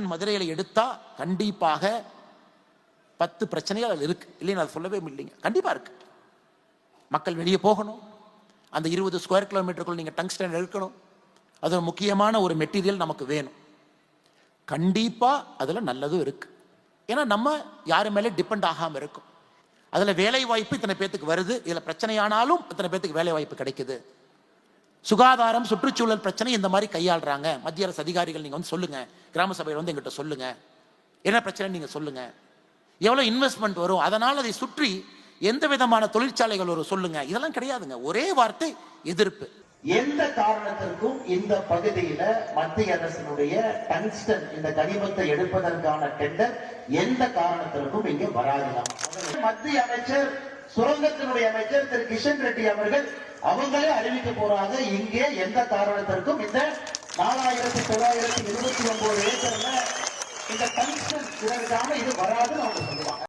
மதுரையில் எடுத்தா கண்டிப்பாக 10 பிரச்சனைகள் இருக்கு இல்லைன்னு அது சொல்லவே இல்லைங்க. கண்டிப்பா இருக்கு. மக்கள் வெளியே போகணும். அந்த 20 ஸ்கொயர் கிலோமீட்டருக்குள் நீங்க டங்ஸ்டன் எடுக்கணும். அது முக்கியமான ஒரு மெட்டீரியல் நமக்கு வேணும். கண்டிப்பா அதுல நல்லதும் இருக்கு. ஏன்னா நம்ம யாரு மேலே டிபெண்ட் ஆகாம இருக்கும். அதுல வேலை வாய்ப்பு இத்தனை பேத்துக்கு வருது. இதுல பிரச்சனையானாலும் இத்தனை பேத்துக்கு வேலை வாய்ப்பு கிடைக்குது. சுகாதாரம், சுற்றுச்சூழல் பிரச்சனை இந்த மாதிரி கையாளுறாங்க. மத்திய அரசு அதிகாரிகள் நீங்க வந்து சொல்லுங்க. கிராம சபையில் வந்து எங்கிட்ட சொல்லுங்க. என்ன பிரச்சனை நீங்க சொல்லுங்க. எவ்வளவு இன்வெஸ்ட்மெண்ட் வரும், அதனால அதை சுற்றி எந்த விதமான தொழிற்சாலைகள் வரும் சொல்லுங்க. இதெல்லாம் கிடையாதுங்க. ஒரே வார்த்தை எதிர்ப்பு. எந்த காரணத்திற்கும் இந்த பகுதியில மத்திய அரசினுடைய டங்ஸ்டன் இந்த கனிமத்தை எடுப்பதற்கான டெண்டர் எந்த காரணத்திற்கும் இங்க வராதுதான். மத்திய அமைச்சர், சுரங்கத்தினுடைய அமைச்சர் திரு கிஷன் ரெட்டி அவர்கள் அவங்களே அறிவிக்க போறாங்க. இங்கே எந்த காரணத்திற்கும் இந்த 4929 ஏக்கர்ல இந்த டங்ஸ்டன் இதற்கான இது வராதுன்னு அவங்க சொல்லுவாங்க.